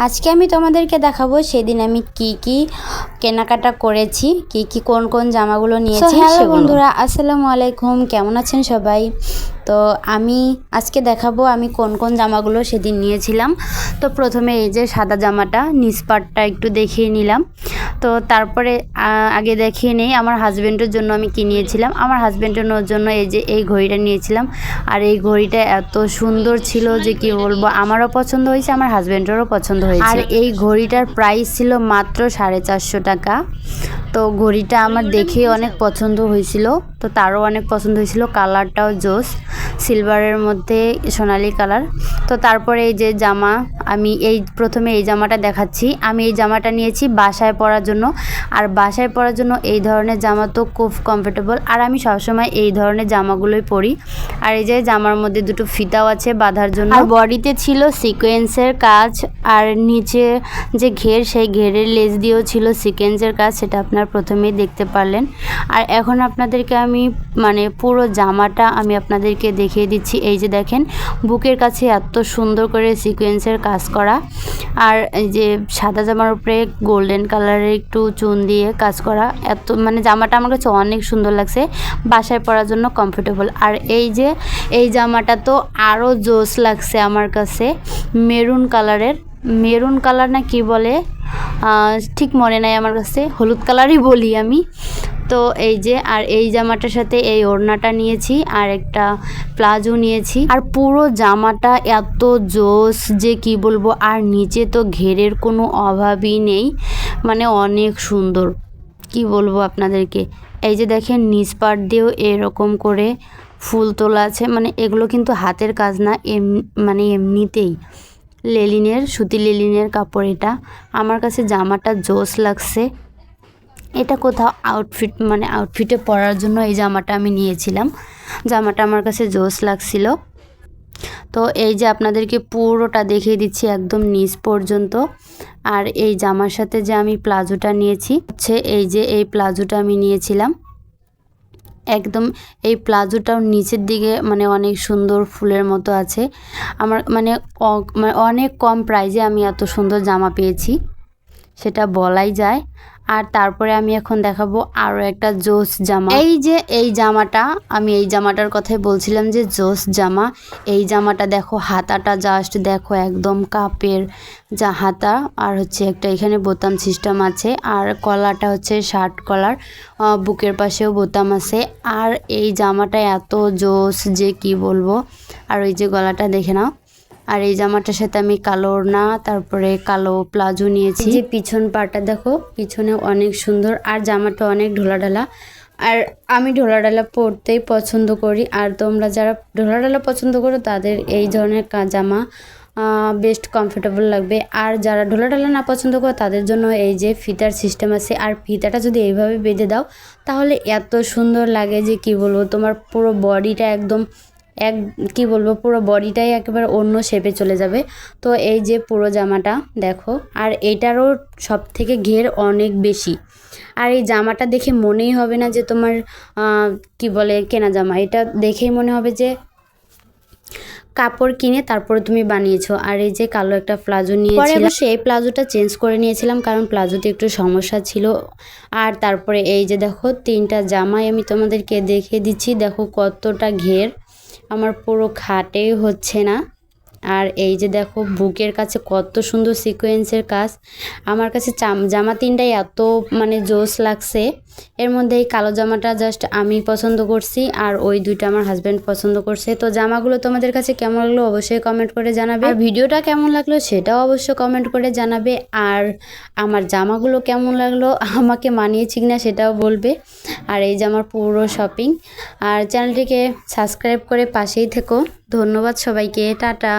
আজকে আমি তোমাদেরকে দেখাবো সেদিন আমি কি কেনাকাটা করেছি, কি কোন জামাগুলো নিয়েছি। হ্যালো বন্ধুরা, আসসালামু আলাইকুম, কেমন আছেন সবাই? তো আমি আজকে দেখাবো আমি কোন জামাগুলো সেদিন নিয়েছিলাম। তো প্রথমে এই যে সাদা জামাটা, নিচ পাটটা একটু দেখিয়ে নিলাম। তো তারপরে আগে দেখিয়ে নেই আমার হাজব্যান্ডের জন্য আমি কি নিয়েছিলাম। আমার হাজব্যান্ডের জন্য এই যে এই ঘড়িটা নিয়েছিলাম। আর এই ঘড়িটা এত সুন্দর ছিল যে কি বলবো, আমারও পছন্দ হয়েছে, আমার হাজব্যান্ডেরও পছন্দ হয়েছে। আর এই ঘড়িটার প্রাইস ছিল মাত্র 450 টাকা। তো ঘড়িটা আমার দেখে অনেক পছন্দ হয়েছিল, তো তারও অনেক পছন্দ হয়েছিল। কালারটাও জোস, সিলভারের মধ্যে সোনালি কালার। তো তারপরে এই যে জামা, আমি প্রথমে এই জামাটা দেখাচ্ছি। আমি এই জামাটা নিয়েছি বাসায় পরার জন্য। আর বাসায় পরার জন্য এই ধরনের জামা তো খুব কমফোর্টেবল, আর আমি সবসময় এই ধরনের জামাগুলোই পরি। আর এই যে জামার মধ্যে দুটো ফিতাও আছে বাঁধার জন্য, আর বডিতে ছিল সিকোয়েন্সের কাজ, আর নিচে যে ঘের, সেই ঘেরের লেজ দিয়েও ছিল সিকোয়েন্সের কাজ, সেটা আপনারা প্রথমেই দেখতে পারলেন। আর এখন আপনাদেরকে আমি পুরো জামাটা আমি আপনাদেরকে দেখিয়ে দিচ্ছি। এই যে দেখেন, বুকের কাছে এত সুন্দর করে সিকোয়েন্সের কাজ করা, আর এই যে সাদা জামার উপরে গোল্ডেন কালারের একটু চুন দিয়ে কাজ করা। এত জামাটা আমার কাছে অনেক সুন্দর লাগছে, বাসায় পরার জন্য কমফোর্টেবল। আর এই যে এই জামাটা তো আরও জোস লাগছে আমার কাছে, মেরুন কালার না কি বলে ঠিক মনে নাই আমার কাছে, হলুদ কালারই বলি আমি। তো এই যে, আর এই জামাটার সাথে এই ওড়নাটা নিয়েছি, আর একটা প্লাজো নিয়েছি। আর পুরো জামাটা এত জোস যে কি বলবো, আর নিচে তো ঘেরের কোনো অভাবই নেই, অনেক সুন্দর, কি বলবো আপনাদেরকে। এই যে দেখেন, নিচ পাট দিয়েও এরকম করে ফুল তোলা আছে, এগুলো কিন্তু হাতের কাজ না, এমনিতেই সুতি লেলিনের কাপড়। এটা আমার কাছে জামাটা জোস লাগছে। এটা কোথাও আউটফিটে পরার জন্য এই জামাটা আমি নিয়েছিলাম। জামাটা আমার কাছে জোস লাগছিল। তো এই যে আপনাদেরকে পুরোটা দেখিয়ে দিচ্ছি একদম নিচ পর্যন্ত। আর এই জামার সাথে যে আমি প্লাজোটা নিয়েছি হচ্ছে এই যে এই প্লাজোটা আমি নিয়েছিলাম একদম। এই প্লাজোটাও নিচের দিকে অনেক সুন্দর ফুলের মতো আছে। আমার অনেক কম প্রাইজে আমি এত সুন্দর জামা পেয়েছি, সেটা বলাই যায়। আর তারপরে আমি এখন দেখাবো আরও একটা জোস জামা। এই যে এই জামাটা, আমি এই জামাটার কথাই বলছিলাম যে জোস জামা। এই জামাটা দেখো, হাতাটা জাস্ট দেখো, একদম কাপের যা হাতা, আর হচ্ছে একটা এখানে বোতাম সিস্টেম আছে, আর কলারটা হচ্ছে শার্ট কলার, বুকের পাশেও বোতাম আছে। আর এই জামাটা এত জোস যে কি বলবো। আর ওই যে গলাটা দেখে নাও। আর এই জামাটার সাথে আমি কালো ওড়না, তারপরে কালো প্লাজো নিয়েছি। যে পিছন পাটা দেখো, পিছনে অনেক সুন্দর, আর জামাটা অনেক ঢোলাঢালা। আর আমি ঢোলাঢালা পরতেই পছন্দ করি, আর তোমরা যারা ঢোলাঢালা পছন্দ করো তাদের এই ধরনের জামা বেস্ট কমফোর্টেবল লাগবে। আর যারা ঢোলাঢালা না পছন্দ করো তাদের জন্য এই যে ফিতার সিস্টেম আছে। আর ফিতাটা যদি এইভাবে বেঁধে দাও তাহলে এত সুন্দর লাগে যে কি বলবো, তোমার পুরো বডিটা একদম কি বলবো, পুরো বডিটাই একেবারে অন্য শেপে চলে যাবে। তো এই যে পুরো জামাটা দেখো, আর এইটারও সব থেকে ঘের অনেক বেশি। আর এই জামাটা দেখে মনেই হবে না যে তোমার কি বলে কেনা জামা, এটা দেখেই মনে হবে যে কাপড় কিনে তারপরে তুমি বানিয়েছো। আর এই যে কালো একটা প্লাজো নিয়েছিলাম, সেই প্লাজোটা চেঞ্জ করে নিয়েছিলাম কারণ প্লাজোতে একটু সমস্যা ছিল। আর তারপরে এই যে দেখো, 3টা জামাই আমি তোমাদেরকে দেখিয়ে দিচ্ছি। দেখো কতটা ঘের, আমার পুরো খাটেই হচ্ছে না। আর এই যে দেখো, বুকের কাছে কত সুন্দর সিকোয়েন্সের কাজ। আমার কাছে জামা 3টাই এত জোস লাগছে। এর মধ্যে এই কালো জামাটা জাস্ট আমি পছন্দ করছি, আর ওই 2টা আমার হাজব্যান্ড পছন্দ করছে। তো জামাগুলো তোমাদের কাছে কেমন লাগলো অবশ্যই কমেন্ট করে জানাবে, আর ভিডিওটা কেমন লাগলো সেটাও অবশ্যই কমেন্ট করে জানাবে। আর আমার জামাগুলো কেমন লাগলো, আমাকে মানিয়েছি কিনা সেটাও বলবে। আর এই যে আমার পুরো শপিং। আর চ্যানেলটিকে সাবস্ক্রাইব করে পাশেই থেকো। ধন্যবাদ সবাইকে, টাটা।